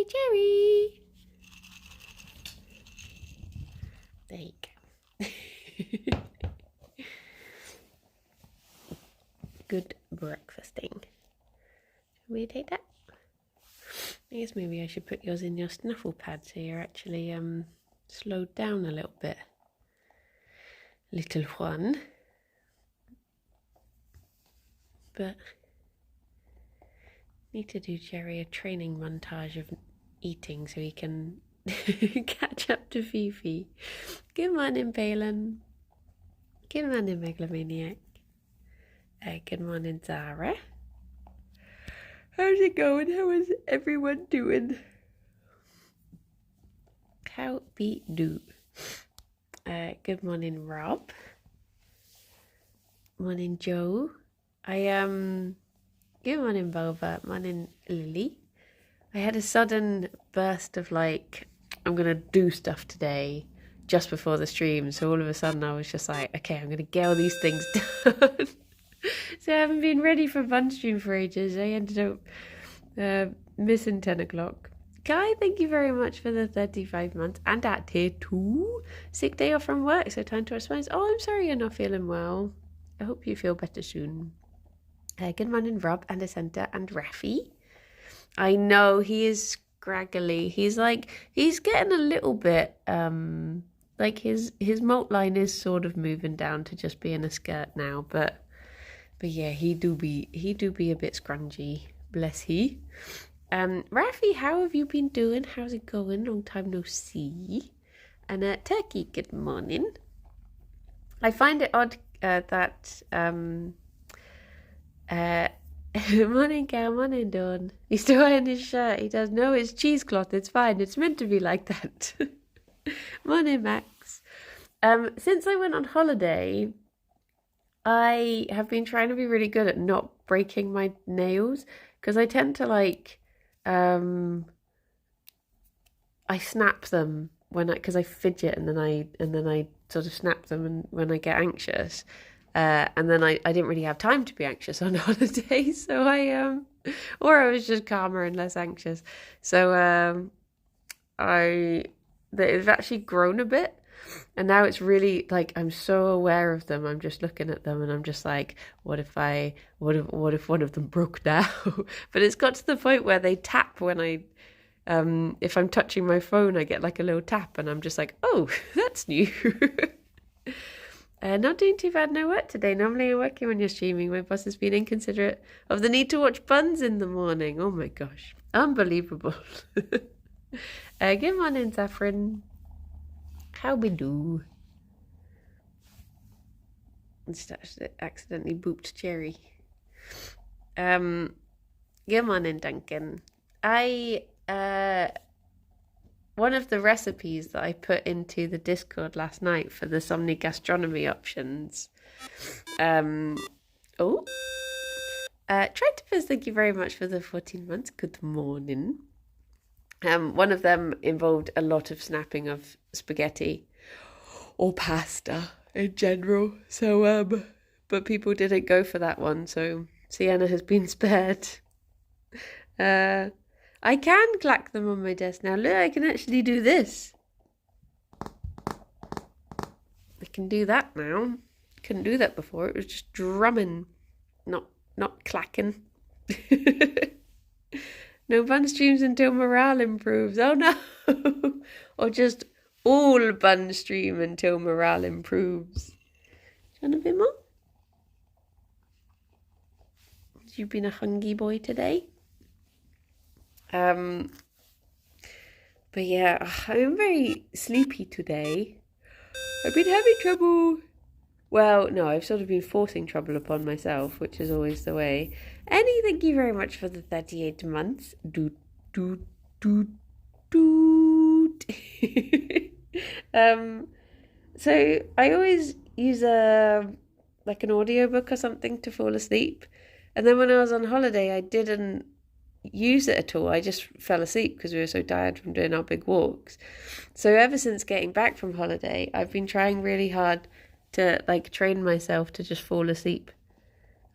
Hey, Gerry. There you go. Good breakfasting. Will you take that? I guess maybe I should put yours in your snuffle pad so you're actually slowed down a little bit. Little one. But need to do Gerry a training montage of eating so he can catch up to Fifi. Good morning, Balin. Good morning, Megalomaniac. Good morning, Zara. How's it going? How is everyone doing? How be do? Good morning, Rob. Morning, Joe. Good morning, Boba. Morning, Lily. I had a sudden burst of like, I'm gonna do stuff today just before the stream. So all of a sudden I was just like, okay, I'm gonna get all these things done. So I haven't been ready for Bun stream for ages. I ended up missing 10 o'clock. Guy, thank you very much for the 35 months. And at tier 2, sick day off from work, so time to respond. Oh, I'm sorry you're not feeling well. I hope you feel better soon. Good morning, Rob and Ascenta and Rafi. I know he is scraggly. He's getting a little bit, like his molt line is sort of moving down to just being a skirt now, but yeah, he do be a bit scrungy, bless he. Rafi, how have you been doing? How's it going? Long time no see. And Turkey, good morning. I find it odd that morning, Cal, morning, Dawn. He's still wearing his shirt. He does know it's cheesecloth. It's fine. It's meant to be like that. Morning, Max. Since I went on holiday, I have been trying to be really good at not breaking my nails because I tend to I snap them because I fidget and then I sort of snap them and when I get anxious. And then I didn't really have time to be anxious on holiday, so or I was just calmer and less anxious. So they've actually grown a bit, and now it's really like I'm so aware of them. I'm just looking at them, and I'm just like, what if one of them broke now? But it's got to the point where they tap when if I'm touching my phone, I get like a little tap, and I'm just like, oh, that's new. Not doing too bad, no work today. Normally I'm working when you're streaming. My boss has been inconsiderate of the need to watch Buns in the morning. Oh my gosh. Unbelievable. Good morning, Saffron. How we do? I just accidentally booped Gerry. Good morning, Duncan. One of the recipes that I put into the Discord last night for the Somni gastronomy options. Tritopus, thank you very much for the 14 months. Good morning. One of them involved a lot of snapping of spaghetti or pasta in general. So, but people didn't go for that one. So Sienna has been spared. I can clack them on my desk now. Look, I can actually do this. I can do that now. Couldn't do that before. It was just drumming, not clacking. No bun streams until morale improves. Oh no! Or just all bun stream until morale improves. Do you want a bit more? Have you been a hungry boy today? But yeah, I'm very sleepy today. I've been having trouble. Well, no, I've sort of been forcing trouble upon myself, which is always the way. Annie, thank you very much for the 38 months. Doot. So I always use an audiobook or something to fall asleep. And then when I was on holiday, I didn't use it at all. I just fell asleep because we were so tired from doing our big walks. So ever since getting back from holiday, I've been trying really hard to train myself to just fall asleep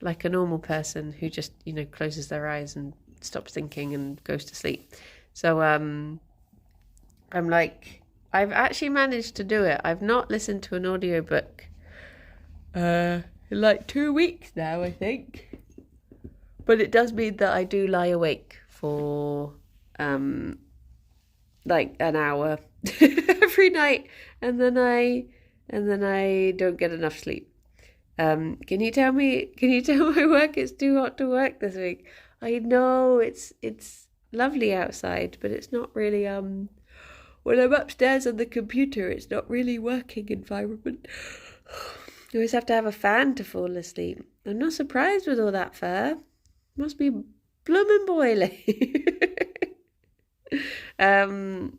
like a normal person who just closes their eyes and stops thinking and goes to sleep. So I'm like, I've actually managed to do it. I've not listened to an audiobook in like 2 weeks now, I think. But it does mean that I do lie awake for like an hour every night, and then I don't get enough sleep. Can you tell my work it's too hot to work this week? I know it's lovely outside, but it's not really when I'm upstairs on the computer, it's not really working environment. You always have to have a fan to fall asleep. I'm not surprised with all that fur. Must be blooming boiling. Do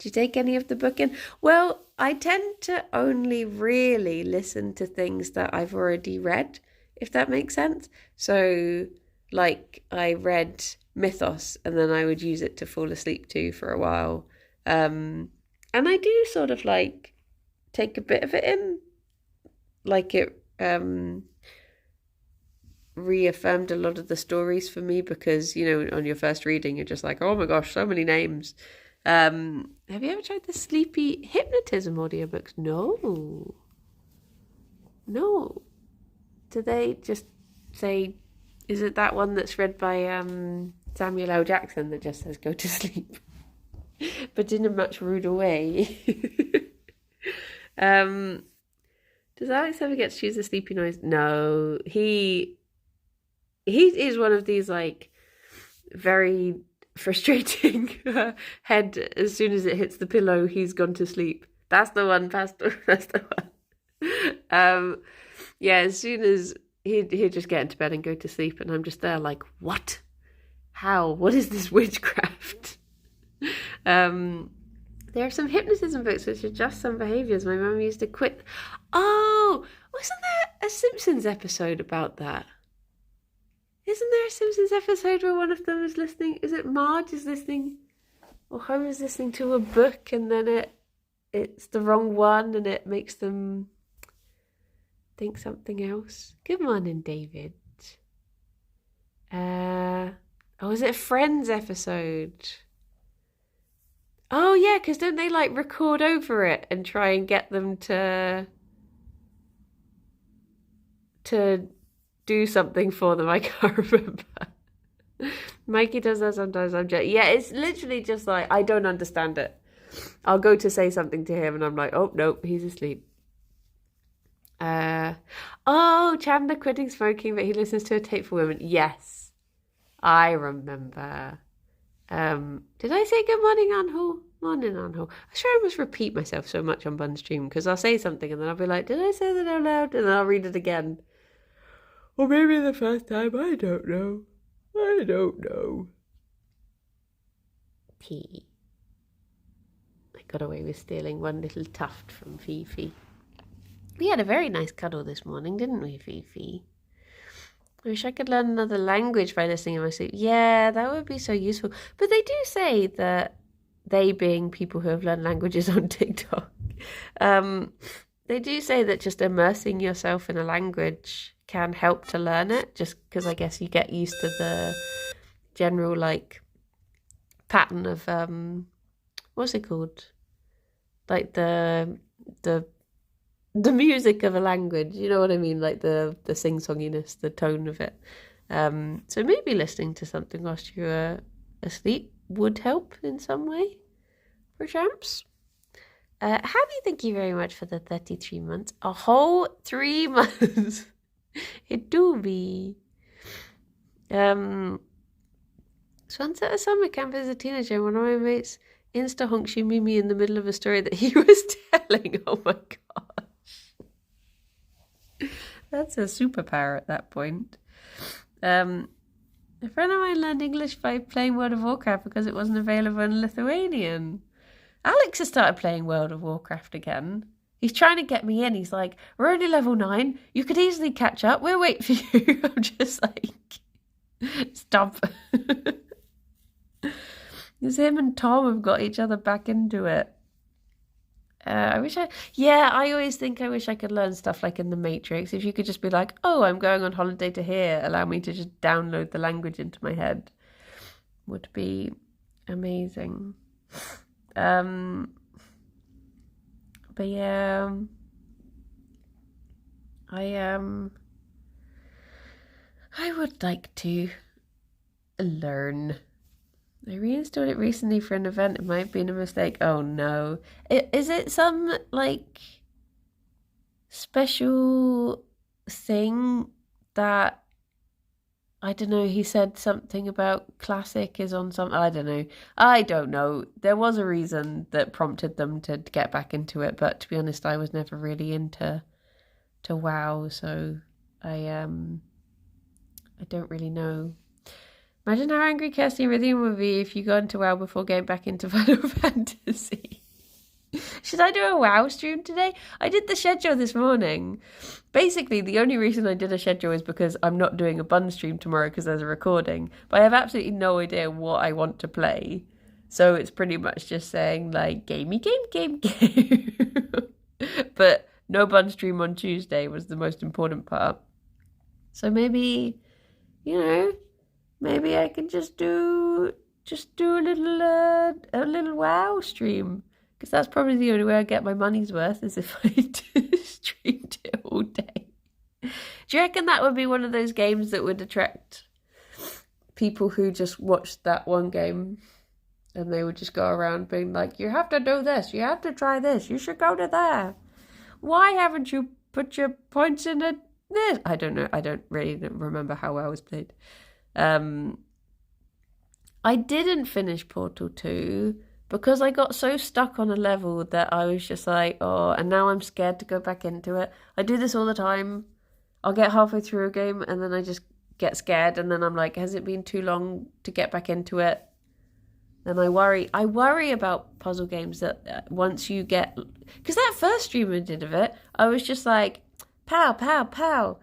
you take any of the book in? Well, I tend to only really listen to things that I've already read, if that makes sense. So, like, I read Mythos, and then I would use it to fall asleep to for a while. And I do sort of like take a bit of it in. Like it reaffirmed a lot of the stories for me because, you know, on your first reading, you're just like, oh my gosh, so many names. Have you ever tried the sleepy hypnotism audiobooks? No. Do they just say, is it that one that's read by Samuel L. Jackson that just says go to sleep? But in a much ruder way. Does Alex ever get to choose a sleepy noise? No. He is one of these like very frustrating head. As soon as it hits the pillow, he's gone to sleep. That's the one, Pastor. That's the one. Yeah, as soon as he'd just get into bed and go to sleep, and I'm just there like, what? How? What is this witchcraft? There are some hypnotism books which are just some behaviours. My mum used to quit. Oh, wasn't there a Simpsons episode about that? Isn't there a Simpsons episode where one of them is listening? Is it Marge is listening, or Homer is listening to a book, and then it's the wrong one, and it makes them think something else? Good morning, David. Is it a Friends episode? Oh yeah, because don't they like record over it and try and get them to do something for them? I can't remember. Mikey does that sometimes. Yeah, it's literally just like, I don't understand it. I'll go to say something to him and I'm like, oh nope, he's asleep. Chandler quitting smoking, but he listens to a tape for women. Yes, I remember. Did I say good morning, Anhole? Morning, Anhole. I sure I must repeat myself so much on Bun Stream because I'll say something and then I'll be like, did I say that out loud? And then I'll read it again. Or maybe the first time, I don't know. Tea. I got away with stealing one little tuft from Fifi. We had a very nice cuddle this morning, didn't we, Fifi? I wish I could learn another language by listening in my sleep. Yeah, that would be so useful. But they do say that, they being people who have learned languages on TikTok, they do say that just immersing yourself in a language can help to learn it, just because I guess you get used to the general like pattern of what's it called? Like the music of a language, you know what I mean? Like the sing-songiness, the tone of it. So maybe listening to something whilst you're asleep would help in some way, perchance. Happy, thank you very much for the 33 months. A whole 3 months. It do be. So once at a summer camp as a teenager, one of my mates insta-honked me in the middle of a story that he was telling. Oh my gosh. That's a superpower at that point. A friend of mine learned English by playing World of Warcraft because it wasn't available in Lithuanian. Alex has started playing World of Warcraft again. He's trying to get me in. He's like, we're only level 9. You could easily catch up. We'll wait for you. I'm just like, stop. Because him and Tom have got each other back into it. I always think I wish I could learn stuff like in The Matrix. If you could just be like, oh, I'm going on holiday to here, allow me to just download the language into my head, would be amazing. But yeah, I would like to learn. I reinstalled it recently for an event. It might have been a mistake. Oh no. Is it some like special thing that, I don't know, he said something about classic is on some, I don't know. There was a reason that prompted them to get back into it, but to be honest, I was never really into WoW, so I don't really know. Imagine how angry Kirsty and Rhythm would be if you got into WoW before getting back into Final Fantasy. Should I do a WoW stream today? I did the schedule this morning. Basically, the only reason I did a schedule is because I'm not doing a bun stream tomorrow because there's a recording. But I have absolutely no idea what I want to play. So it's pretty much just saying, like, game. But no bun stream on Tuesday was the most important part. So maybe, maybe I can just do a little WoW stream. Because that's probably the only way I get my money's worth, is if I streamed it all day. Do you reckon that would be one of those games that would attract people who just watched that one game and they would just go around being like, you have to do this, you have to try this, you should go to there. Why haven't you put your points in this? I don't know. I don't really remember how well it was played. I didn't finish Portal 2 because I got so stuck on a level that I was just like, oh, and now I'm scared to go back into it. I do this all the time. I'll get halfway through a game and then I just get scared and then I'm like, has it been too long to get back into it? Then I worry. I worry about puzzle games that once you get... Because that first stream I did of it, I was just like, pow, pow, pow.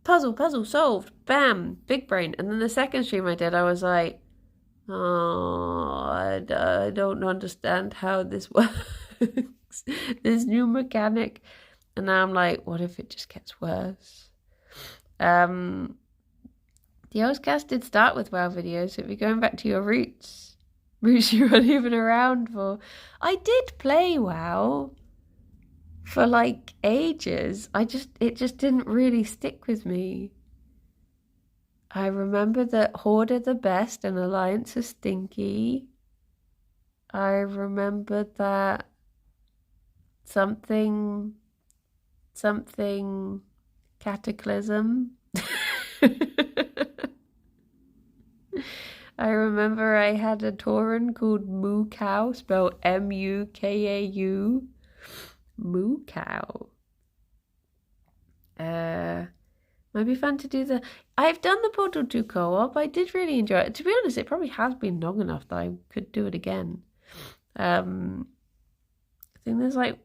Puzzle, solved. Bam, big brain. And then the second stream I did, I was like, oh, I don't understand how this works. This new mechanic. And now I'm like, what if it just gets worse? The Ozcast did start with WoW videos, so if you're going back to your roots you weren't even around for. I did play WoW for like ages. It just didn't really stick with me. I remember that Horde are the best and Alliance are stinky. I remember that something Cataclysm. I remember I had a Tauren called Moo Cow, spelled M-U-K-A-U. Moo Cow. Might be fun to do I've done the Portal 2 co-op. I did really enjoy it. To be honest, it probably has been long enough that I could do it again. I think there's like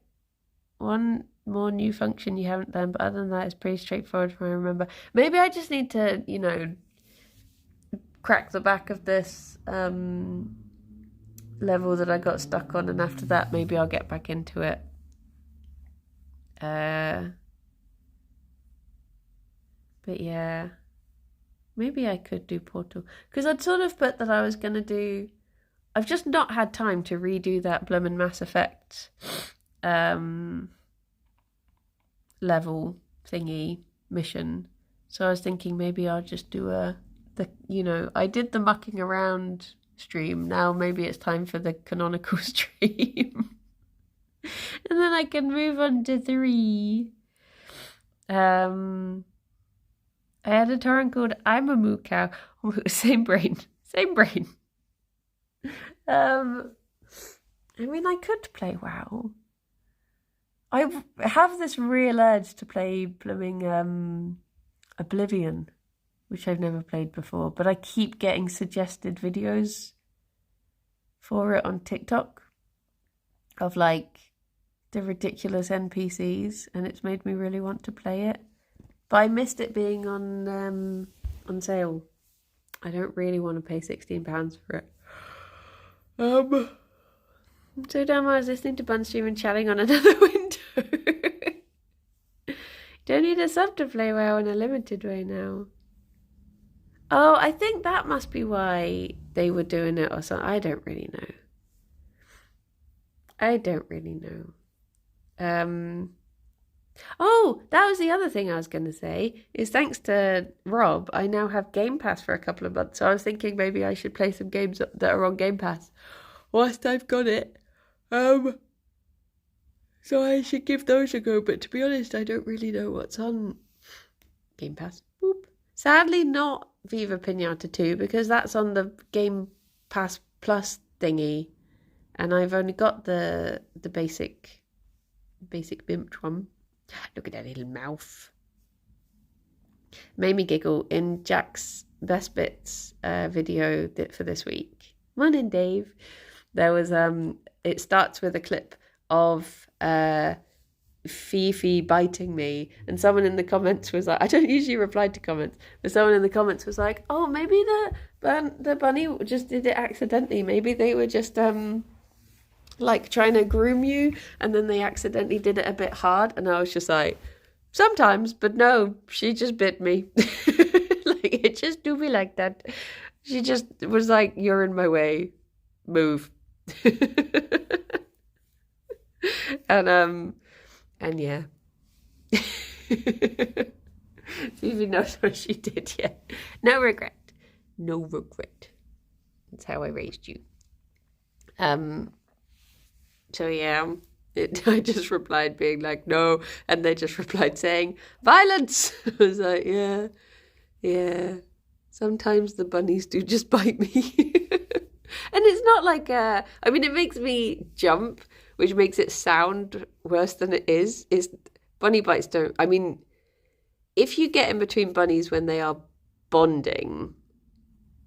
one more new function you haven't done, but other than that, it's pretty straightforward from what I remember. Maybe I just need to, crack the back of this level that I got stuck on, and after that, maybe I'll get back into it. But yeah, maybe I could do Portal. Because I'd sort of put that I was going to do... I've just not had time to redo that Bloomin' Mass Effect level thingy mission. So I was thinking maybe I'll just do I did the mucking around stream. Now maybe it's time for the canonical stream. And then I can move on to 3. I had a torrent called I'm a Moo Cow. Same brain. I mean, I could play WoW. I have this real urge to play blooming Oblivion, which I've never played before, but I keep getting suggested videos for it on TikTok of like the ridiculous NPCs, and it's made me really want to play it. But I missed it being on sale. I don't really want to pay £16 for it. So damn, I was listening to Bunstream and chatting on another window. Don't need a sub to play WoW in a limited way now. Oh, I think that must be why they were doing it or something. I don't really know. Oh, that was the other thing I was going to say, is thanks to Rob, I now have Game Pass for a couple of months. So I was thinking maybe I should play some games that are on Game Pass whilst I've got it. So I should give those a go. But to be honest, I don't really know what's on Game Pass. Boop. Sadly, not Viva Pinata 2 because that's on the Game Pass Plus thingy, and I've only got the basic bimped one. Look at that little mouth. Made me giggle in Jack's Best Bits video for this week. Morning, Dave. There was it starts with a clip of Fifi biting me, and someone in the comments was like, I don't usually reply to comments, but someone in the comments was like, oh, maybe the bunny just did it accidentally. Maybe they were just like trying to groom you, and then they accidentally did it a bit hard. And I was just like, sometimes, but no, she just bit me. Like, it just do me like that. She just was like, you're in my way, move. And yeah. Phoebe knows what she did, yeah. No regret. That's how I raised you. So yeah, I just replied being like, no, and they just replied saying, violence! I was like, yeah, sometimes the bunnies do just bite me. And it's not like, I mean, it makes me jump, which makes it sound worse than it is bunny bites don't, I mean, if you get in between bunnies when they are bonding,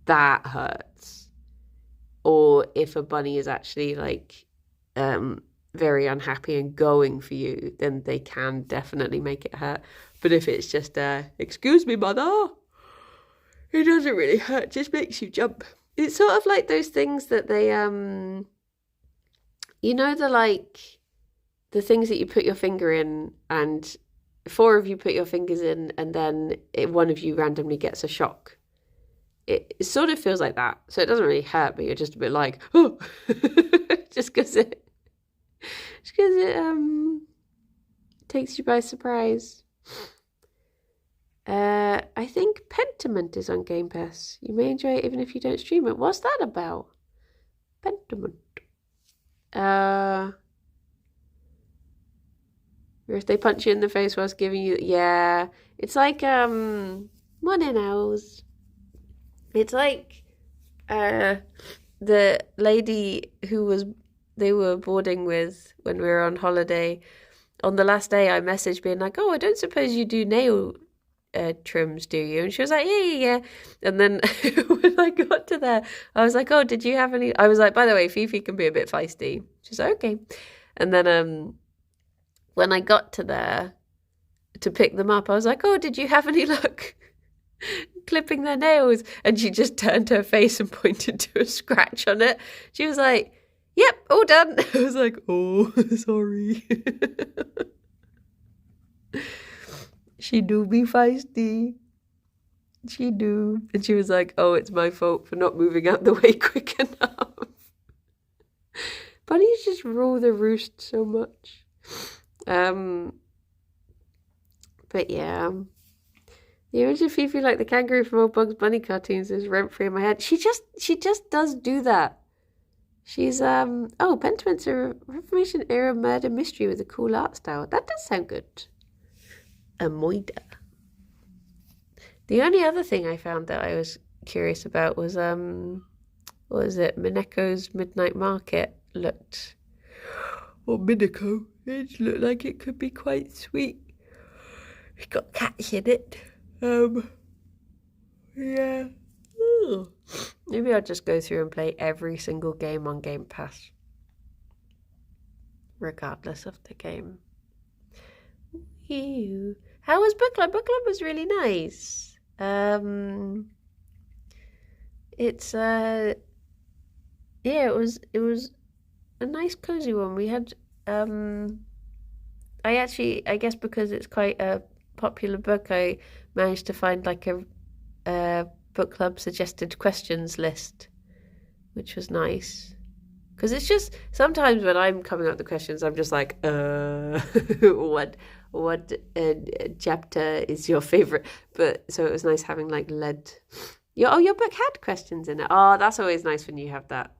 that hurts. Or if a bunny is actually like, very unhappy and going for you, then they can definitely make it hurt. But if it's just excuse me, mother, it doesn't really hurt, just makes you jump. It's sort of like those things that they you know, the things that you put your finger in, and 4 of you put your fingers in, and then one of you randomly gets a shock. It sort of feels like that. So it doesn't really hurt, but you're just a bit like, oh, just because it takes you by surprise. I think Pentiment is on Game Pass. You may enjoy it even if you don't stream it. What's that about? Pentiment. Or if they punch you in the face whilst giving you, yeah. It's like Morning Owls. It's like the lady who they were boarding with when we were on holiday. On the last day, I messaged being like, oh, I don't suppose you do nail trims, do you? And she was like, yeah. And then when I got to there, I was like, oh, did you have any? I was like, by the way, Fifi can be a bit feisty. She's like, okay. And then when I got to there to pick them up, I was like, oh, did you have any luck clipping their nails? And she just turned her face and pointed to a scratch on it. She was like, yep, all done. I was like, oh, sorry. She do be feisty. She do. And she was like, oh, it's my fault for not moving out the way quick enough. Bunnies just rule the roost so much. But yeah. The image of Fifi like the kangaroo from old Bugs Bunny cartoons is rent-free in my head. She just does do that. She's, Pentiment's a Reformation era murder mystery with a cool art style. That does sound good. A moida. The only other thing I found that I was curious about was, what was it? Mineko's Midnight Market looked, or Mineko, it looked like it could be quite sweet. It's got cats in it. Yeah. Ooh. Maybe I'll just go through and play every single game on Game Pass, regardless of the game. Ew. How was book club? Book club was really nice. It's it was a nice cozy one. We had I guess because it's quite a popular book, I managed to find like a book club suggested questions list, which was nice. Because it's just, sometimes when I'm coming up with the questions, I'm just like, what chapter is your favourite? But, so it was nice having like your book had questions in it. Oh, that's always nice when you have that.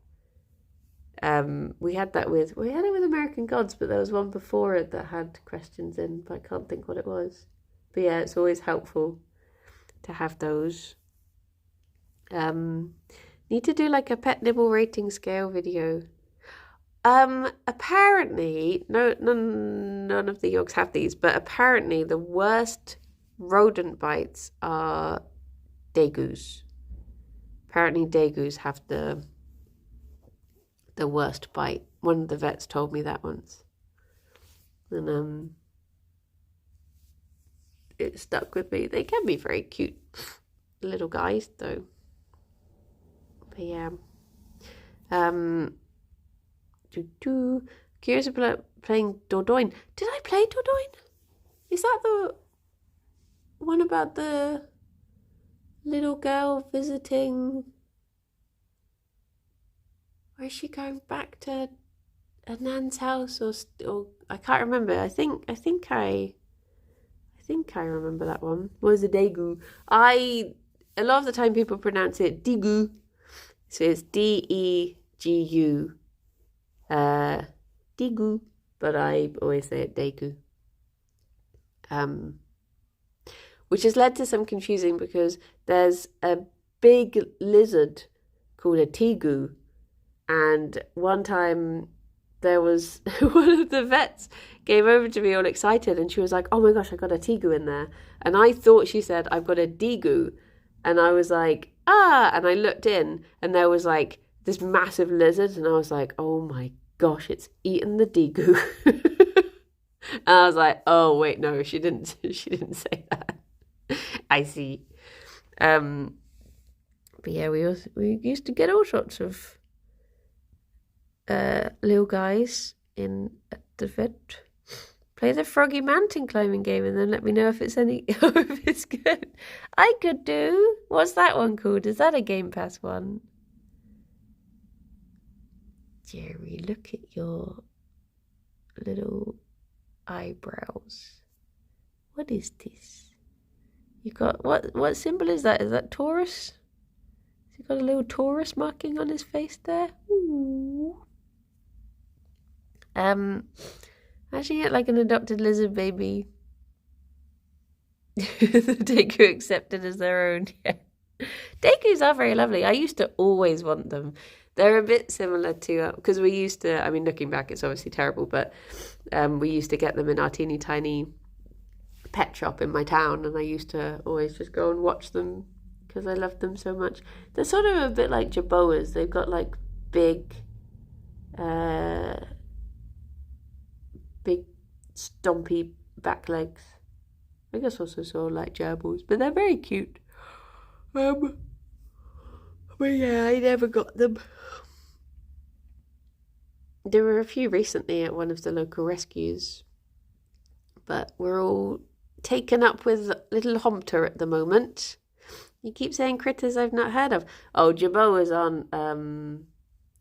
We had it with American Gods, but there was one before it that had questions in, but I can't think what it was. But yeah, it's always helpful to have those. Need to do like a pet nibble rating scale video. Apparently, none of the Yorks have these, but apparently the worst rodent bites are degus. Apparently degus have the worst bite. One of the vets told me that once. And it stuck with me. They can be very cute little guys though. But yeah. Curious about playing Dordogne. Did I play Dordogne? Is that the one about the little girl visiting? Or is she going back to a nan's house, or I can't remember. I think I remember that one. What was a degu? A lot of the time people pronounce it digu, so it's D-E-G-U, digu, but I always say it degu. Which has led to some confusing because there's a big lizard called a tigu. And one time there was one of the vets came over to me all excited and she was like, oh my gosh, I got a tigu in there. And I thought she said, I've got a digu. And I was like, and I looked in and there was like this massive lizard and I was like, oh my gosh, it's eaten the digu. And I was like, oh wait, no, she didn't say that. I see. But yeah, we used to get all sorts of little guys in at the vet. Play the froggy mountain climbing game and then let me know if it's if it's good. I could do. What's that one called? Is that a Game Pass one? Gerry, look at your little eyebrows. What is this? You got what symbol is that? Is that Taurus? Has he got a little Taurus marking on his face there? Ooh. Imagine it like an adopted lizard baby. The Deku accepted as their own. Yeah. Dekus are very lovely. I used to always want them. They're a bit similar to, because we used to, I mean, looking back, it's obviously terrible, but we used to get them in our teeny tiny pet shop in my town, and I used to always just go and watch them because I loved them so much. They're sort of a bit like Jerboas. They've got like big stompy back legs. I guess also sort of like gerbils, but they're very cute. But yeah, I never got them. There were a few recently at one of the local rescues, but we're all taken up with little Homter at the moment. You keep saying critters I've not heard of. Oh, Jerboas aren't,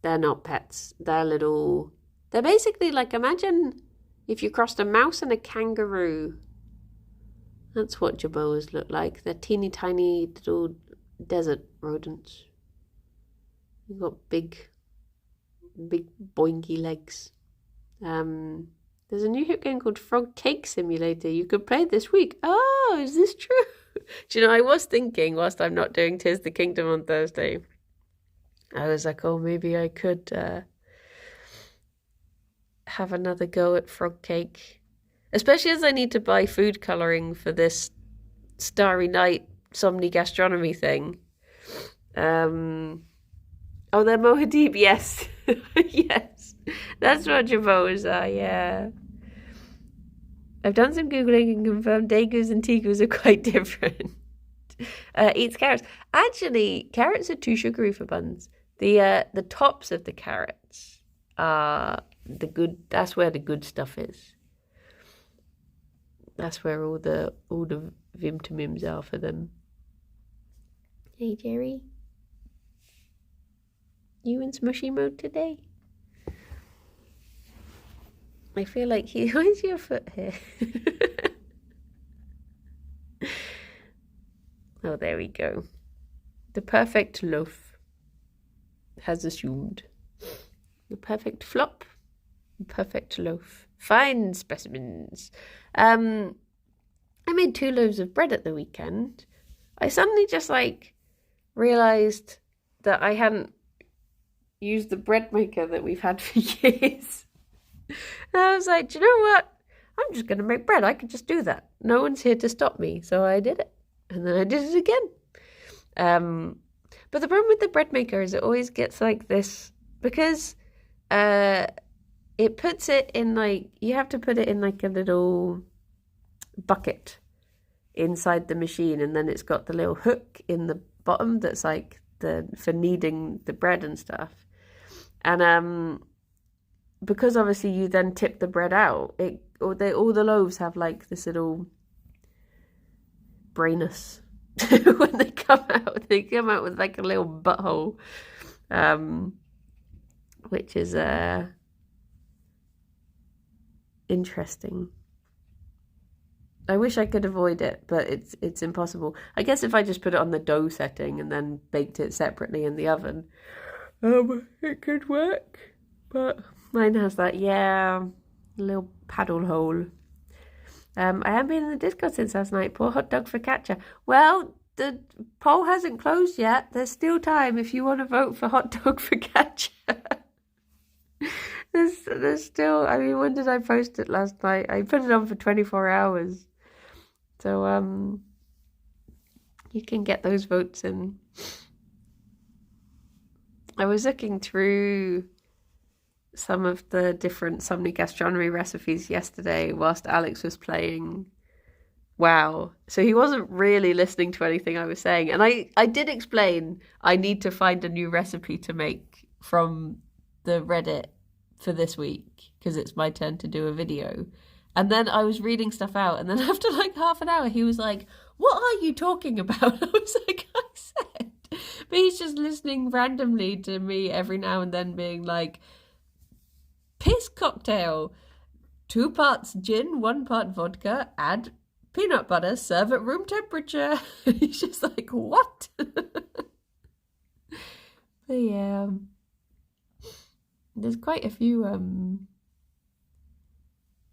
they're not pets. They're basically like, imagine if you crossed a mouse and a kangaroo. That's what Jerboas look like. They're teeny tiny little desert rodents. They've got big boinky legs. There's a new hit game called Frog Cake Simulator. You could play this week. Oh, is this true? Do you know, I was thinking whilst I'm not doing Tis the Kingdom on Thursday, I was like, oh, maybe I could have another go at Frog Cake. Especially as I need to buy food colouring for this Starry Night Somni Gastronomy thing. Oh, they're Mohadib, yes. Yes. That's what Jerboas are, yeah. I've done some Googling and confirmed Degus and Tigus are quite different. Eats carrots. Actually, carrots are too sugary for buns. The tops of the carrots are the good, that's where the good stuff is. That's where all the Vimtamims are for them. Hey, Gerry. You in smushy mode today? I feel like where's your foot here? Oh, there we go. The perfect loaf has assumed. The perfect flop, the perfect loaf. Fine specimens. I made 2 loaves of bread at the weekend. I suddenly just realised that I hadn't used the bread maker that we've had for years. And I was like, do you know what? I'm just going to make bread. I could just do that. No one's here to stop me. So I did it. And then I did it again. But the problem with the bread maker is it always gets this, because it puts it in you have to put it in a little bucket inside the machine, and then it's got the little hook in the bottom that's for kneading the bread and stuff. And because obviously you then tip the bread out, all the loaves have this little brainus when they come out. They come out with a little butthole, which is interesting. I wish I could avoid it, but it's impossible. I guess if I just put it on the dough setting and then baked it separately in the oven, it could work. But mine has that, little paddle hole. I haven't been in the Discord since last night. Poor hot dog for catcher. Well, the poll hasn't closed yet. There's still time if you want to vote for hot dog for catcher. There's still, when did I post it last night? I put it on for 24 hours. So, you can get those votes in. I was looking through some of the different Somni gastronomy recipes yesterday whilst Alex was playing WoW. So he wasn't really listening to anything I was saying. And I did explain I need to find a new recipe to make from the Reddit for this week, because it's my turn to do a video. And then I was reading stuff out, and then after half an hour he was like, what are you talking about? I was like, I said. But he's just listening randomly to me every now and then being like, piss cocktail, 2 parts gin, 1 part vodka, add peanut butter, serve at room temperature. He's just like, what? But yeah, there's quite a few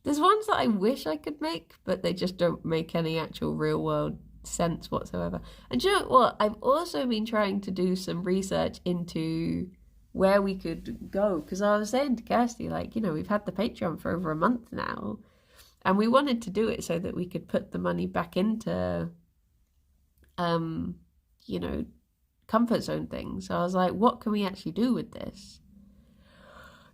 there's ones that I wish I could make, but they just don't make any actual real world sense whatsoever. And do you know what? I've also been trying to do some research into where we could go, because I was saying to Kirsty, we've had the Patreon for over a month now, and we wanted to do it so that we could put the money back into comfort zone things. So I was like, what can we actually do with this?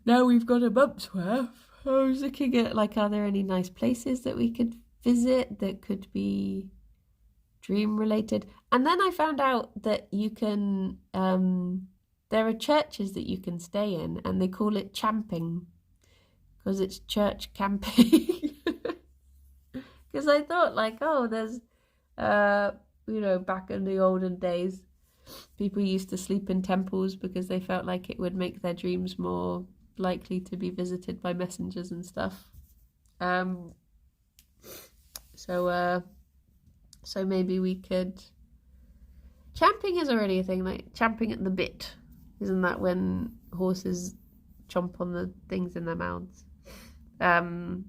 Now we've got a month's worth. I was looking at are there any nice places that we could visit that could be dream related? And then I found out that you can there are churches that you can stay in, and they call it champing because it's church camping. Because I thought there's back in the olden days, people used to sleep in temples because they felt like it would make their dreams more likely to be visited by messengers and stuff. So maybe we could. Champing is already a thing, champing at the bit. Isn't that when horses chomp on the things in their mouths? But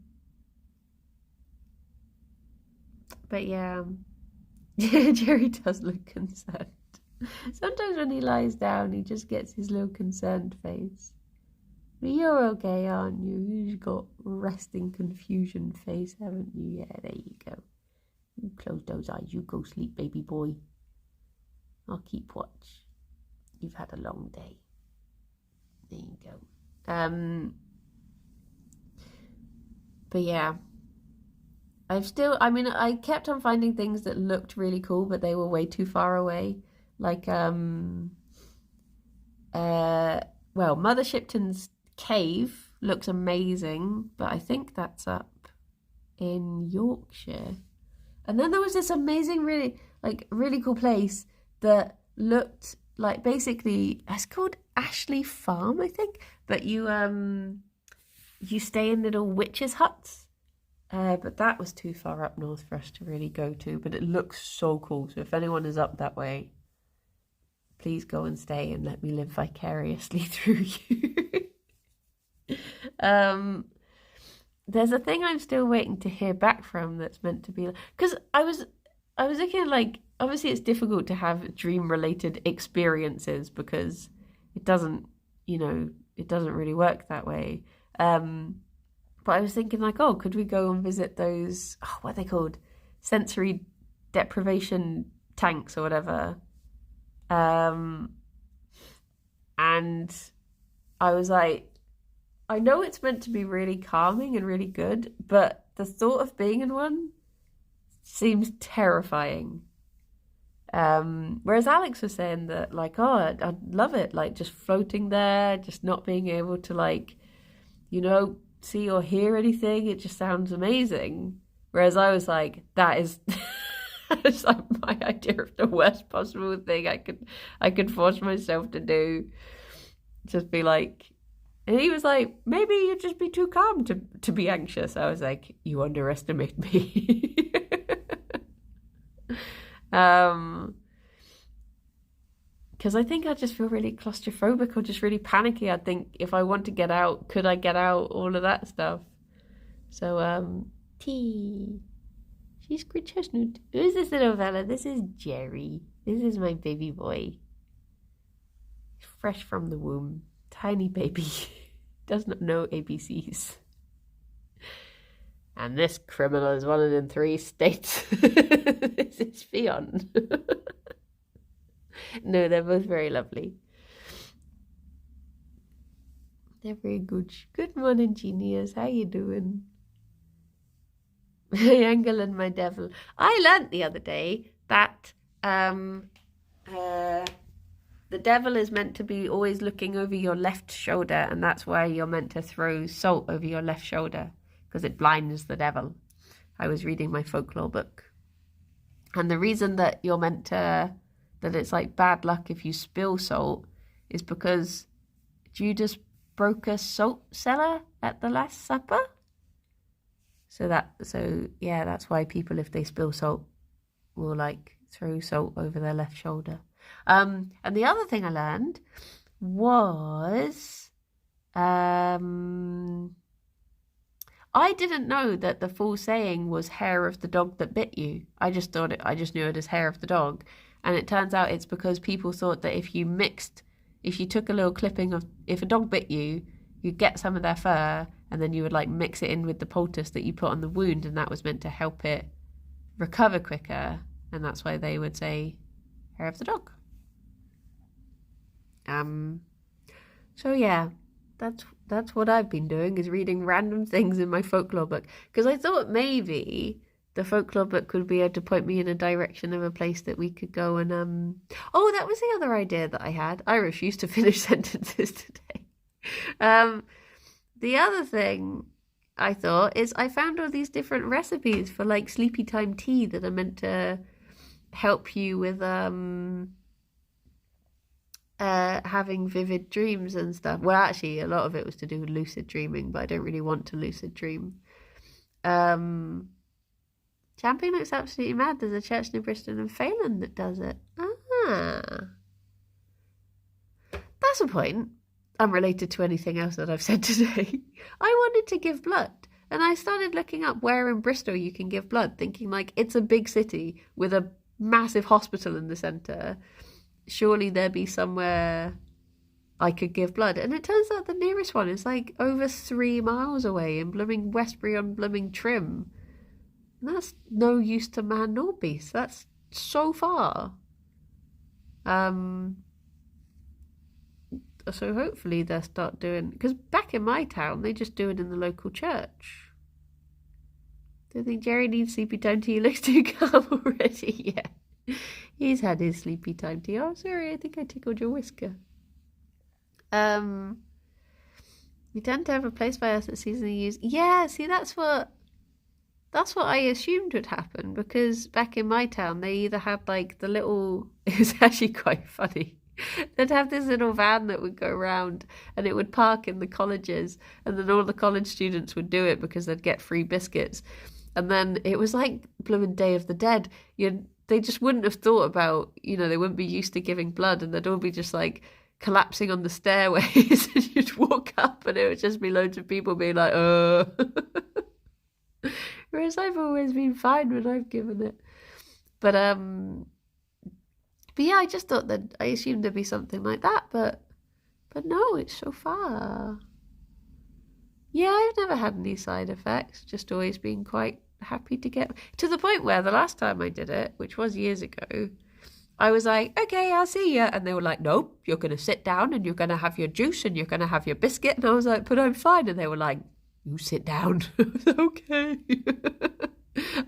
yeah, Gerry does look concerned. Sometimes when he lies down, he just gets his little concerned face. But you're okay, aren't you? You've got resting confusion face, haven't you? Yeah, there you go. You close those eyes. You go sleep, baby boy. I'll keep watch. You've had a long day. There you go. But yeah. I kept on finding things that looked really cool, but they were way too far away. Mother Shipton's cave looks amazing, but I think that's up in Yorkshire. And then there was this amazing, really cool place that looked like, basically, it's called Ashley Farm, I think, but you stay in little witches' huts. But that was too far up north for us to really go to, but it looks so cool. So if anyone is up that way, please go and stay and let me live vicariously through you. There's a thing I'm still waiting to hear back from that's meant to be, because I was thinking, like, obviously it's difficult to have dream related experiences because it doesn't really work that way. But I was thinking, like, oh, could we go and visit those, what are they called? Sensory deprivation tanks or whatever. And I was like, I know it's meant to be really calming and really good, but the thought of being in one seems terrifying. Whereas Alex was saying that, like, oh, I'd love it, like, just floating there, just not being able to, like, see or hear anything. It just sounds amazing. Whereas I was like, that is it's like my idea of the worst possible thing I could force myself to do. Just be like, and he was like, maybe you'd just be too calm to be anxious. I was like, you underestimate me. Because I think I just feel really claustrophobic or just really panicky. I think if I want to get out, could I get out? All of that stuff. So, tea. She's good chestnut. Who's this little fella? This is Gerry. This is my baby boy. Fresh from the womb. Tiny baby. Does not know ABCs. And this criminal is one in 3 states. This is Ffion. No, they're both very lovely. They're very good. Good morning, genius. How you doing? My angel and my devil. I learnt the other day that the devil is meant to be always looking over your left shoulder, and that's why you're meant to throw salt over your left shoulder, because it blinds the devil. I was reading my folklore book. And the reason that you're meant to, that it's like bad luck if you spill salt, is because Judas broke a salt cellar at the Last Supper. So that's why people, if they spill salt, will like throw salt over their left shoulder. And the other thing I learned was, I didn't know that the full saying was hair of the dog that bit you. I just knew it as hair of the dog. And it turns out it's because people thought that if you took a little clipping of, if a dog bit you, you'd get some of their fur and then you would like mix it in with the poultice that you put on the wound, and that was meant to help it recover quicker. And that's why they would say hair of the dog. So yeah, that's what I've been doing, is reading random things in my folklore book, because I thought maybe the folklore book would be able to point me in a direction of a place that we could go and oh, that was the other idea that I had. I refuse to finish sentences today. The other thing I thought is I found all these different recipes for like sleepy time tea that are meant to help you with having vivid dreams and stuff. Well, actually, a lot of it was to do with lucid dreaming, but I don't really want to lucid dream. Champagne looks absolutely mad. There's a church near Bristol and Phelan that does it. That's a point. Unrelated to anything else that I've said today. I wanted to give blood, and I started looking up where in Bristol you can give blood, thinking like, it's a big city with a massive hospital in the centre. Surely there'd be somewhere I could give blood. And it turns out the nearest one is like over 3 miles away in blooming Westbury on blooming Trim. And that's no use to man nor beast. That's so far. So hopefully they'll start doing, because back in my town they just do it in the local church. Do you think Gerry needs sleepy time tea? He looks too calm already. Yeah, he's had his sleepy time tea. Oh, sorry, I think I tickled your whisker. We tend to have a place by us that seasonally used. Yeah, see, that's what That's what I assumed would happen, because back in my town, they either had like the little, it was actually quite funny. They'd have this little van that would go around and it would park in the colleges, and then all the college students would do it because they'd get free biscuits. And then it was like blooming Day of the Dead. They just wouldn't have thought about, they wouldn't be used to giving blood, and they'd all be just like collapsing on the stairways and you'd walk up and it would just be loads of people being like, Whereas I've always been fine when I've given it. But yeah, I just thought that, I assumed there'd be something like that, but no, it's so far. Yeah, I've never had any side effects, just always been quite happy to get, to the point where the last time I did it, which was years ago, I was like, okay, I'll see ya. And they were like, nope, you're going to sit down and you're going to have your juice and you're going to have your biscuit. And I was like, but I'm fine. And they were like, you sit down. Okay.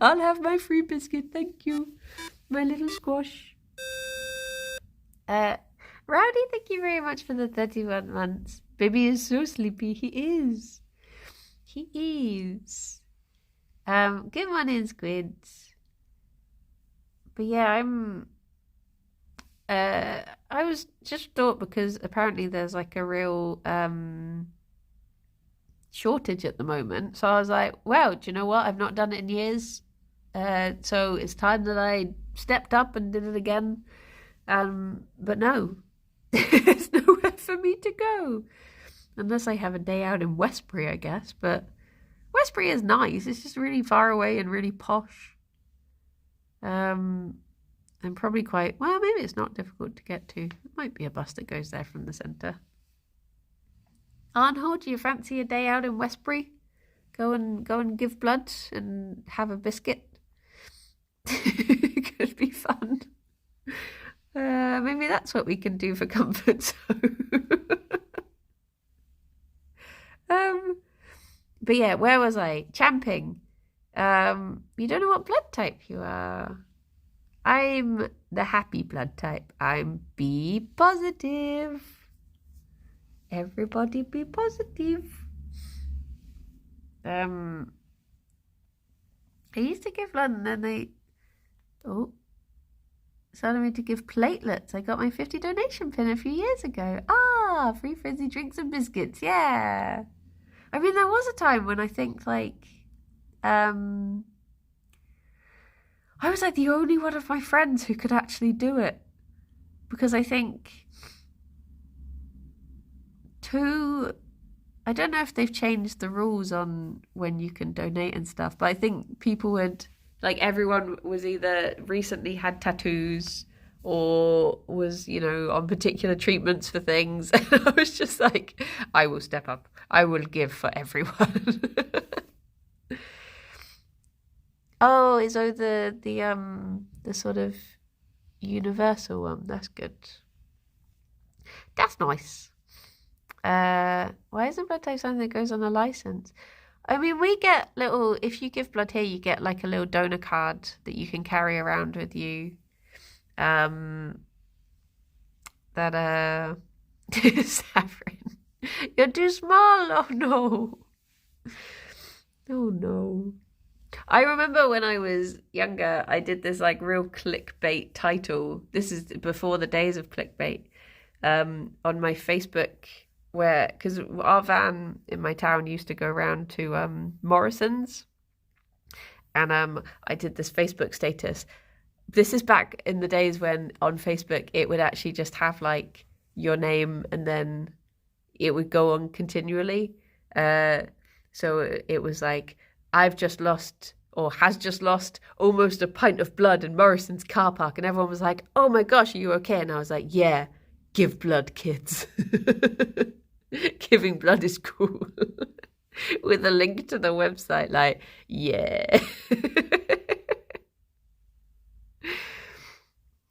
I'll have my free biscuit. Thank you. My little squash. Rowdy, thank you very much for the 31 months. Baby is so sleepy. He is. He is. Good morning, Squids. But yeah, I was just thought, because apparently there's like a real shortage at the moment. So I was like, well, do you know what? I've not done it in years. So it's time that I stepped up and did it again. But no, there's nowhere for me to go. Unless I have a day out in Westbury, I guess. But Westbury is nice. It's just really far away and really posh. And probably quite, well, maybe it's not difficult to get to. It might be a bus that goes there from the centre. Arnold, do you fancy a day out in Westbury? Go and give blood and have a biscuit. Could be fun. Maybe that's what we can do for comfort zone. But yeah, where was I? Champing. You don't know what blood type you are. I'm the happy blood type. I'm B positive. Everybody be positive. I used to give blood and then they started me to give platelets. I got my 50 donation pin a few years ago. Free frizzy drinks and biscuits. Yeah. I mean, there was a time when I think like I was like the only one of my friends who could actually do it, because I think I don't know if they've changed the rules on when you can donate and stuff, but I think people would, like, everyone was either recently had tattoos or was, on particular treatments for things. And I was just like, I will step up. I will give for everyone. Oh, is the sort of universal one. That's good. That's nice. Why isn't blood type something that goes on a license? I mean, we get if you give blood here, you get like a little donor card that you can carry around with you. Saffron, you're too small. Oh no. Oh no. I remember when I was younger, I did this like real clickbait title. This is before the days of clickbait. On my Facebook, because our van in my town used to go around to Morrison's, and I did this Facebook status. This is back in the days when on Facebook it would actually just have like your name and then it would go on continually. So it was like, I've just lost or has just lost almost a pint of blood in Morrison's car park, and everyone was like, oh my gosh, are you okay? And I was like, yeah, give blood, kids. Giving blood is cool. With a link to the website, like, yeah.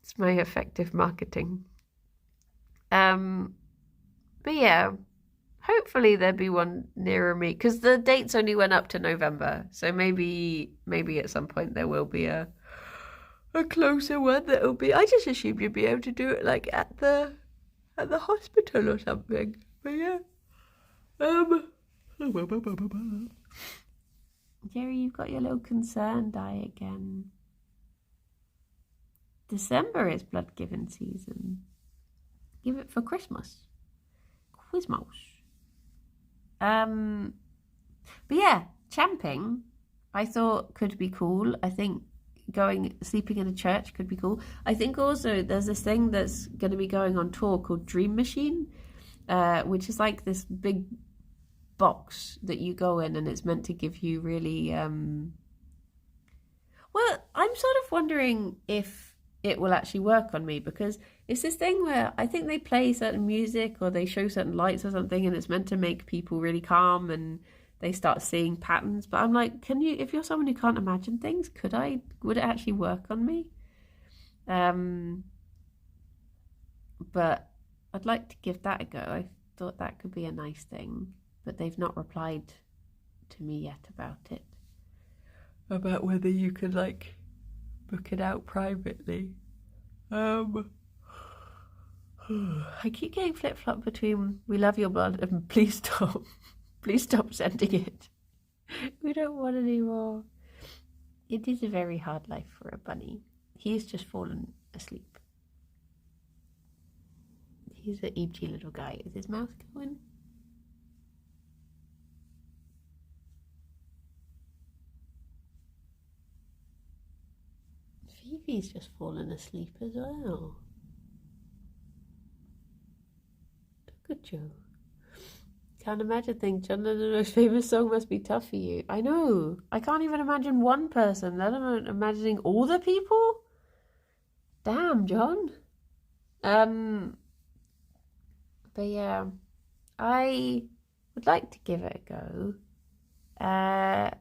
It's my effective marketing. But yeah, hopefully there'll be one nearer me, because the dates only went up to November, so maybe at some point there will be a closer one that'll be. I just assumed you'd be able to do it like at the hospital or something. But yeah, Gerry, you've got your little concerned eye again. December is blood giving season. Give it for Christmas. Quizmos. But yeah, champing I thought could be cool. I think sleeping in a church could be cool. I think also there's this thing that's going to be going on tour called Dream Machine, which is like this big box that you go in and it's meant to give you really well, I'm sort of wondering if it will actually work on me, because it's this thing where I think they play certain music or they show certain lights or something and it's meant to make people really calm and they start seeing patterns. But I'm like, if you're someone who can't imagine things, would it actually work on me? But I'd like to give that a go. I thought that could be a nice thing, but they've not replied to me yet about it. About whether you could like book it out privately. I keep getting flip-flop between we love your blood and please stop. Please stop sending it. We don't want any more. It is a very hard life for a bunny. He's just fallen asleep. He's an eepty little guy. Is his mouth going? Phoebe's just fallen asleep as well. Look at you. Can't imagine things. John Lennon's famous song must be tough for you. I know. I can't even imagine one person, let alone imagining all the people. Damn, John. But yeah, I would like to give it a go. I'm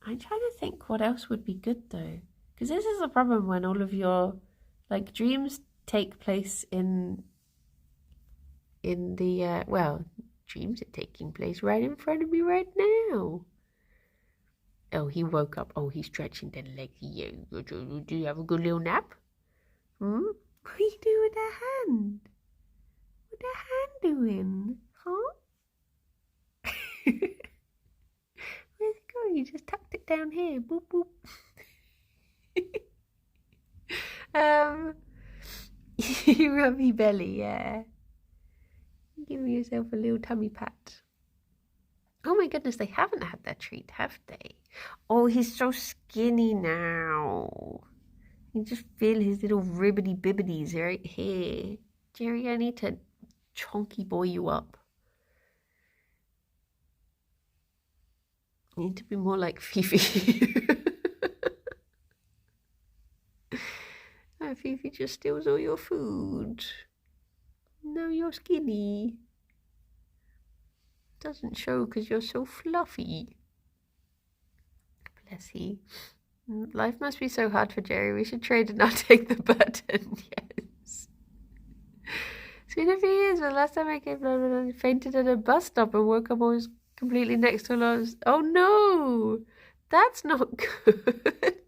trying to think what else would be good though. Because this is a problem when all of your like dreams take place in the dreams are taking place right in front of me right now. Oh, he woke up. Oh, he's stretching the leg. Do you have a good little nap? What are you doing with that hand? What's that hand doing? Huh? Where's it going? You just tucked it down here. Boop, boop. Rubby belly, yeah. Give yourself a little tummy pat. Oh my goodness, they haven't had their treat, have they? Oh, he's so skinny now. You just feel his little ribbity bibbities right here. Gerry, I need to chonky boy you up. You need to be more like Fifi. Fifi just steals all your food. Now you're skinny. Doesn't show because you're so fluffy. Bless he. Life must be so hard for Gerry. We should trade and I'll take the button. Yes. It's been a few years, but last time I came down, I fainted at a bus stop and woke up almost completely next to a Oh no! That's not good.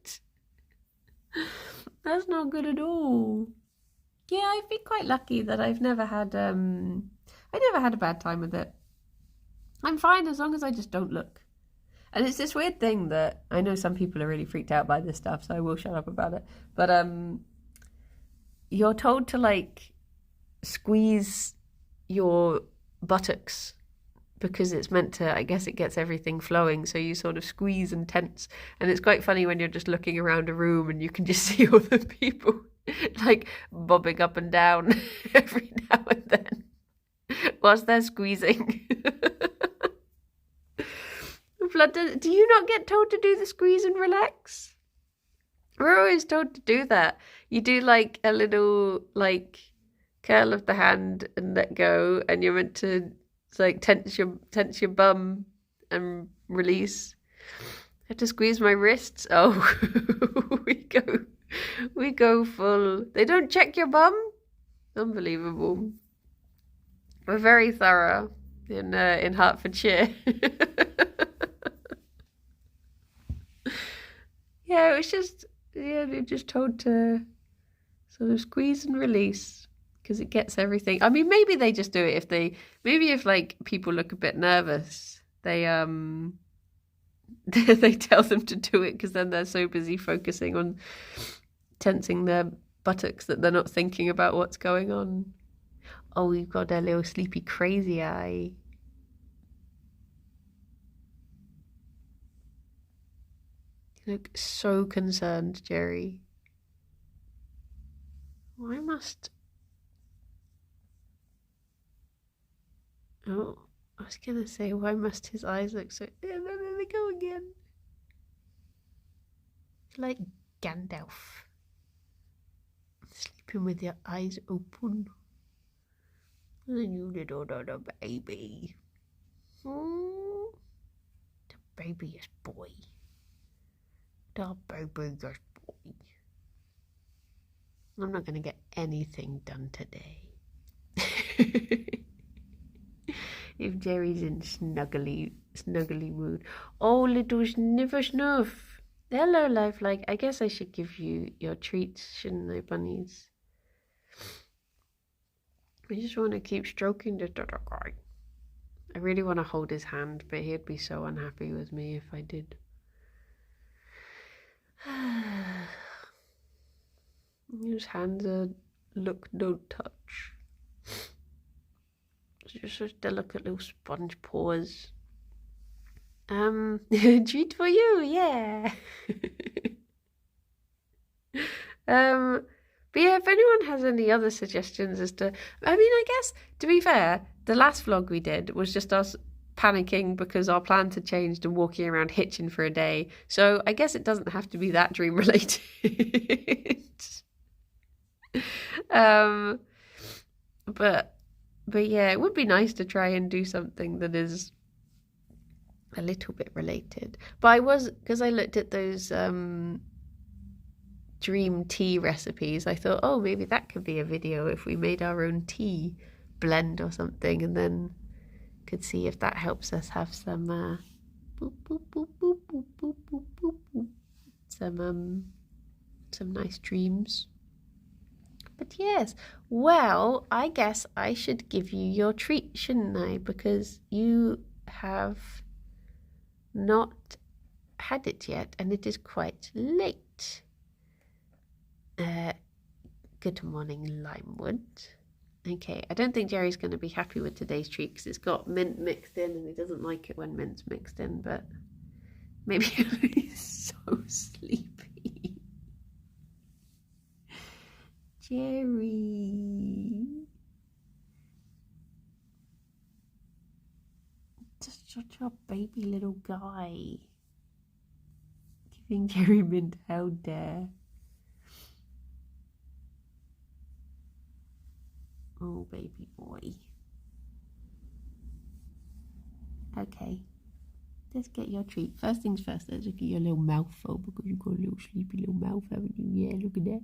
That's not good at all. Yeah, I've been quite lucky that I've never had a bad time with it. I'm fine as long as I just don't look. And it's this weird thing that I know some people are really freaked out by this stuff, so I will shut up about it. But you're told to like squeeze your buttocks because it's meant to, I guess it gets everything flowing, so you sort of squeeze and tense. And it's quite funny when you're just looking around a room and you can just see all the people like bobbing up and down every now and then whilst they're squeezing. Do you not get told to do the squeeze and relax? We're always told to do that. You do like a little like curl of the hand and let go, and you're meant to like tense your bum and release. I have to squeeze my wrists. Oh, we go full. They don't check your bum. Unbelievable. We're very thorough in Hertfordshire. Yeah, it was just they're just told to sort of squeeze and release because it gets everything. I mean, maybe they just do it if like people look a bit nervous, they they tell them to do it because then they're so busy focusing on tensing their buttocks that they're not thinking about what's going on. Oh, we've got a little sleepy crazy eye. You look so concerned, Gerry. Why must... Oh, I was going to say, why must his eyes look so... And then they go again. Like Gandalf. Sleeping with your eyes open. And you little baby. The babyest boy. The babyest boy. I'm not going to get anything done today. If Gerry's in snuggly mood. Oh, little sniffer snuff. Hello, lifelike. I guess I should give you your treats, shouldn't I, bunnies? I just want to keep stroking the little guy. I really want to hold his hand, but he'd be so unhappy with me if I did. His hands are look, don't touch. Just such delicate little sponge paws. Treat for you, yeah. But yeah, if anyone has any other suggestions as to, I mean, I guess, to be fair, the last vlog we did was just us panicking because our plans had changed and walking around hitching for a day. So I guess it doesn't have to be that dream related. But yeah, it would be nice to try and do something that is a little bit related. But I was, because I looked at those dream tea recipes, I thought, oh, maybe that could be a video if we made our own tea blend or something, and then could see if that helps us have some some nice dreams. But yes, well, I guess I should give you your treat, shouldn't I? Because you have not had it yet, and it is quite late. Good morning, Limewood. Okay, I don't think Gerry's going to be happy with today's treat because it's got mint mixed in, and he doesn't like it when mint's mixed in, but maybe he's so sleepy. Gerry. Just such a baby little guy. Giving Gerry mint, how dare. Oh, baby boy. Okay. Let's get your treat. First things first, let's look at your little mouth though, because you've got a little sleepy little mouth, haven't you? Yeah, look at that.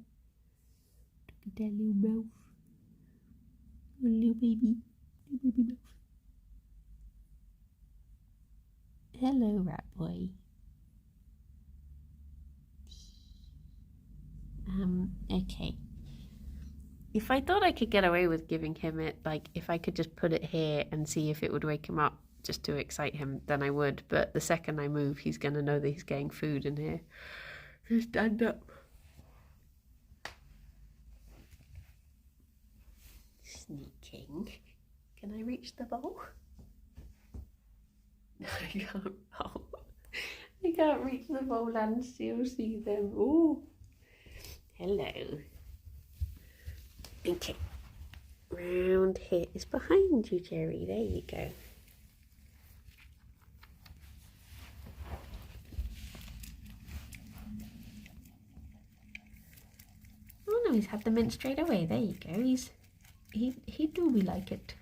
Look at that little mouth. A little baby mouth. Hello, rat boy. Okay. If I thought I could get away with giving him it, like if I could just put it here and see if it would wake him up just to excite him, then I would. But the second I move, he's going to know that he's getting food in here. So stand up. Sneaking. Can I reach the bowl? No, I can't. Oh, I can't reach the bowl and still see them. Oh, hello. Okay. Round here is behind you, Gerry. There you go. Oh no, he's had the mint straight away. There you go. He do be like it.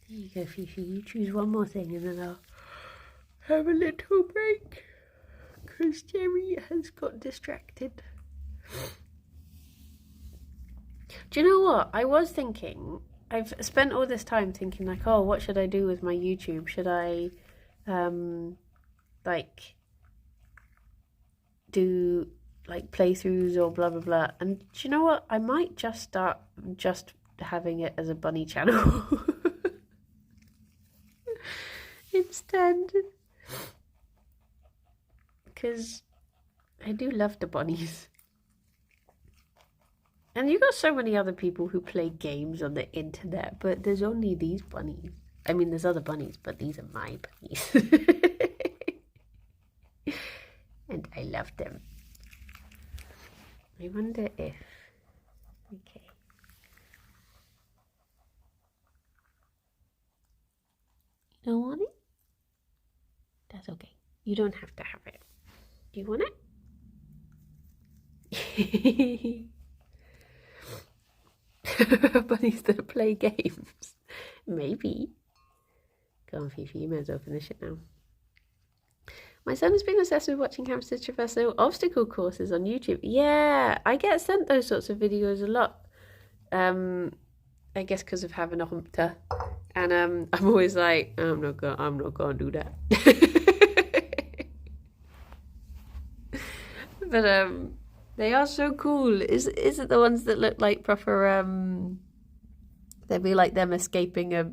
There you go, Fifi. You choose one more thing and then I'll have a little break. Because Gerry has got distracted. Do you know what? I was thinking, I've spent all this time thinking like, oh, what should I do with my YouTube? Should I, like, do, like, playthroughs or blah, blah, blah. And do you know what? I might just start just having it as a bunny channel. Instead. Because I do love the bunnies. And you've got so many other people who play games on the internet, but there's only these bunnies. I mean, there's other bunnies, but these are my bunnies. And I love them. I wonder if... Okay. You don't want it? That's okay. You don't have to have it. Do you want it? Bunnies that play games. Maybe. Go on, Fifi, you may as well finish it now. My son has been obsessed with watching hamsters traverse obstacle courses on YouTube. Yeah, I get sent those sorts of videos a lot. I guess because of having a humpter. And I'm always like, I'm not gonna do that. But they are so cool. Is it the ones that look like proper they'd be like them escaping a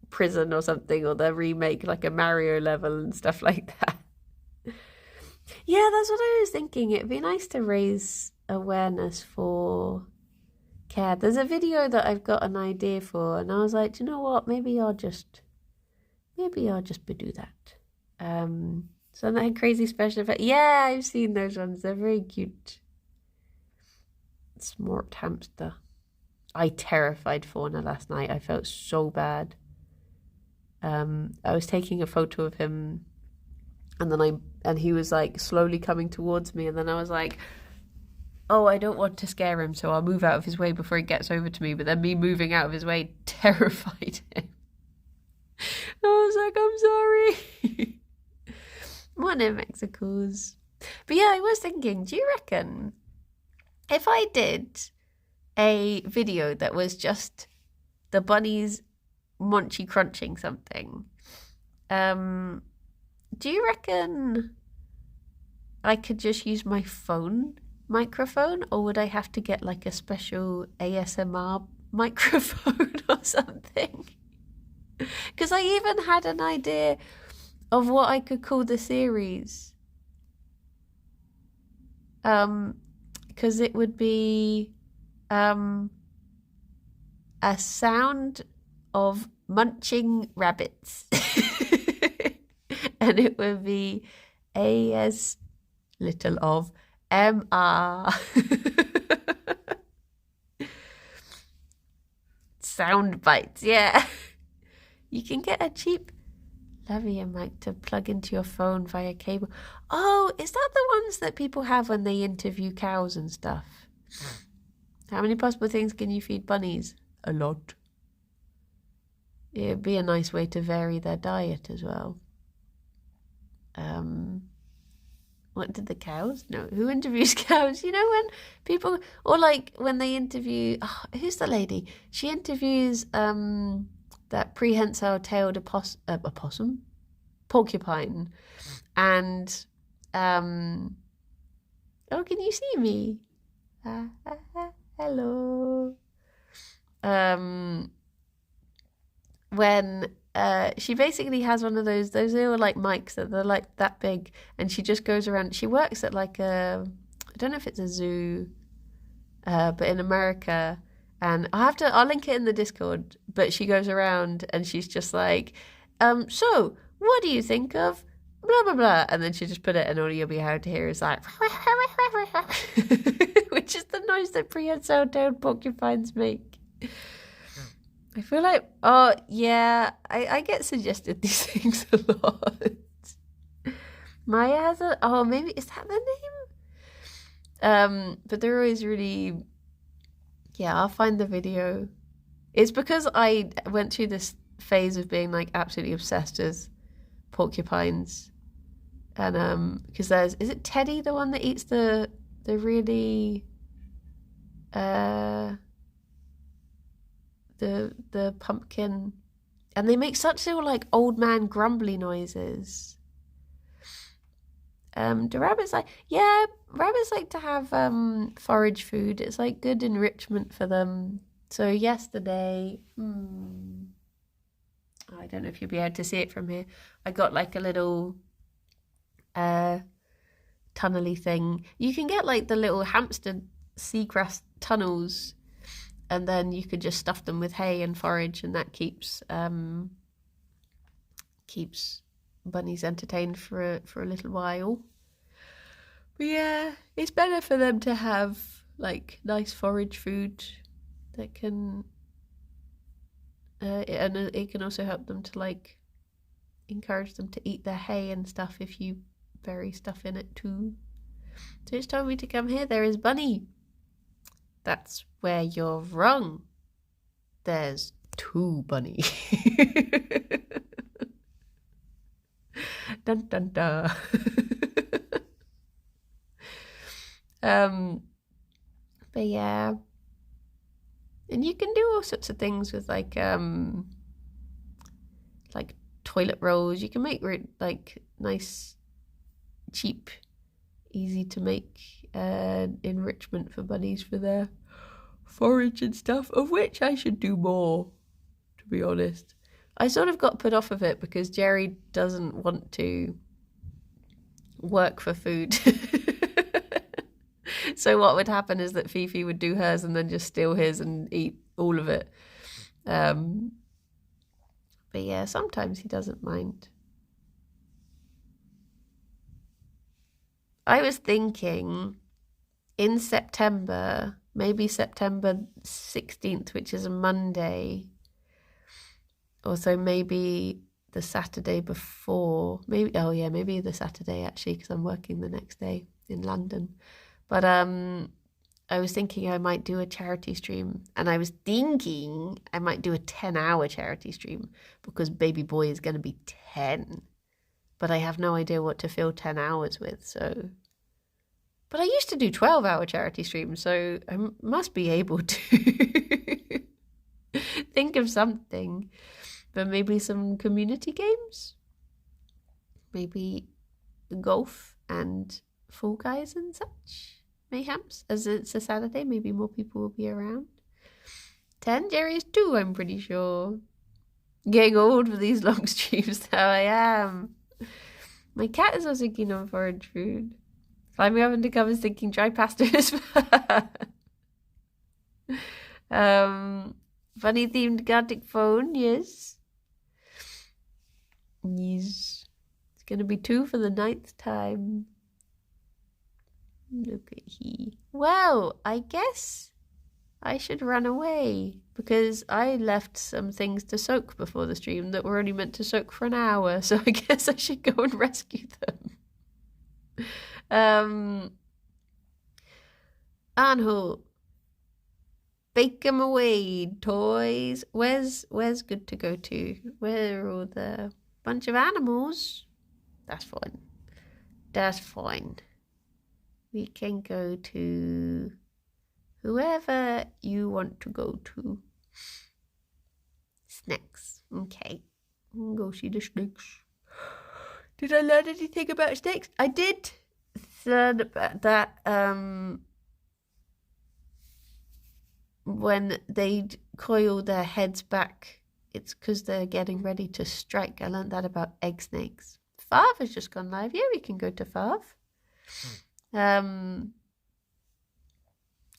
prison or something, or they remake like a Mario level and stuff like that? Yeah, that's what I was thinking. It'd be nice to raise awareness for care. There's a video that I've got an idea for, and I was like, do you know what? Maybe I'll just do that. So that crazy special effect. Yeah, I've seen those ones. They're very cute. Smart hamster. I terrified Fauna last night. I felt so bad. I was taking a photo of him, and he was like slowly coming towards me, and then I was like, oh, I don't want to scare him, so I'll move out of his way before he gets over to me. But then me moving out of his way terrified him. I was like, I'm sorry. One of Mexico's. But yeah, I was thinking, do you reckon if I did a video that was just the bunnies munchy crunching something, do you reckon I could just use my phone microphone, or would I have to get like a special ASMR microphone or something? Because I even had an idea of what I could call the series. Because it would be a sound of munching rabbits. And it would be AS little of MR. Sound bites, yeah. You can get a cheap lavalier mic to plug into your phone via cable. Oh, is that the ones that people have when they interview cows and stuff? How many possible things can you feed bunnies? A lot. It'd be a nice way to vary their diet as well. What did the cows? No, who interviews cows? You know, when people, or like when they interview, who's the lady? She interviews that prehensile-tailed opossum, porcupine, and oh, can you see me? Hello. When she basically has one of those little like mics that they're like that big, and she just goes around. She works at like I don't know if it's a zoo, but in America. And I'll link it in the Discord, but she goes around and she's just like, so what do you think of blah, blah, blah? And then she just put it, and all you'll be able to hear is like, which is the noise that prehensile-tailed porcupines make. I feel like, oh yeah, I get suggested these things a lot. Maya has maybe, is that the name? But they're always really... Yeah, I'll find the video. It's because I went through this phase of being like absolutely obsessed with porcupines. And because is it Teddy, the one that eats the really the pumpkin, and they make such little like old man grumbly noises. Do rabbits like? Yeah, rabbits like to have forage food. It's like good enrichment for them. So yesterday, I don't know if you'll be able to see it from here. I got like a little tunnely thing. You can get like the little hamster seagrass tunnels, and then you could just stuff them with hay and forage, and that keeps bunnies entertained for a little while. But yeah, it's better for them to have like nice forage food that can and it can also help them to like encourage them to eat their hay and stuff if you bury stuff in it too. So it's told me to come here. There is Bunny. That's where you're wrong. There's two Bunny. Dun dun dun. But yeah, and you can do all sorts of things with like toilet rolls. You can make like nice, cheap, easy to make enrichment for bunnies for their forage and stuff, of which I should do more, to be honest. I sort of got put off of it because Gerry doesn't want to work for food. So what would happen is that Fifi would do hers and then just steal his and eat all of it. But yeah, sometimes he doesn't mind. I was thinking in September, maybe September 16th, which is a Monday, or so maybe the Saturday before, maybe the Saturday actually, because I'm working the next day in London. But I was thinking I might do a charity stream, and I was thinking I might do a 10-hour charity stream because baby boy is going to be 10. But I have no idea what to fill 10 hours with, so... But I used to do 12-hour charity streams, so I must be able to think of something. But maybe some community games? Maybe golf and Fall Guys and such? Mayhaps, as it's a Saturday, maybe more people will be around. 10, Gerry is 2, I'm pretty sure. Getting old for these long streams, how I am. My cat is also keen on forage food. Climbing up into covers thinking dry pasta is fun. Funny themed Gartic phone, yes. Yes. It's going to be 2 for the 9th time. Look at he. Well, I guess I should run away because I left some things to soak before the stream that were only meant to soak for an hour. So I guess I should go and rescue them. Arnhold, bake 'em away, toys. Where's good to go to? Where are all the bunch of animals? That's fine. That's fine. We can go to whoever you want to go to. Snakes. Okay. Go see the snakes. Did I learn anything about snakes? I did learn about that when they coil their heads back, it's because they're getting ready to strike. I learned that about egg snakes. Fav has just gone live. Yeah, we can go to Fav.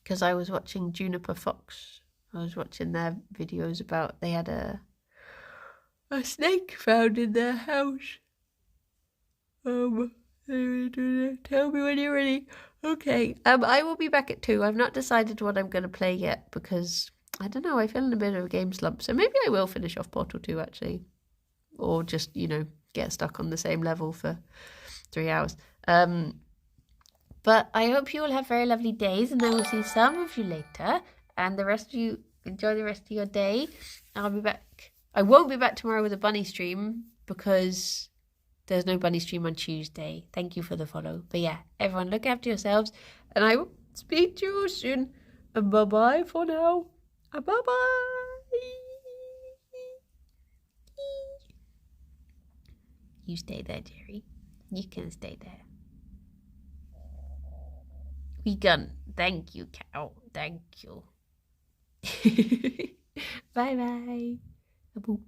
Because I was watching Juniper Fox. I was watching their videos about they had a snake found in their house. Tell me when you're ready. Okay. I will be back at 2. I've not decided what I'm going to play yet because I don't know. I feel in a bit of a game slump, so maybe I will finish off Portal 2 actually, or just get stuck on the same level for 3 hours. But I hope you all have very lovely days, and I will see some of you later. And the rest of you enjoy the rest of your day. I'll be back. I won't be back tomorrow with a bunny stream because there's no bunny stream on Tuesday. Thank you for the follow. But yeah, everyone look after yourselves and I will speak to you soon. And bye-bye for now. Bye-bye. You stay there, Gerry. You can stay there. We gone. Thank you, cow. Thank you. Bye-bye. Boop.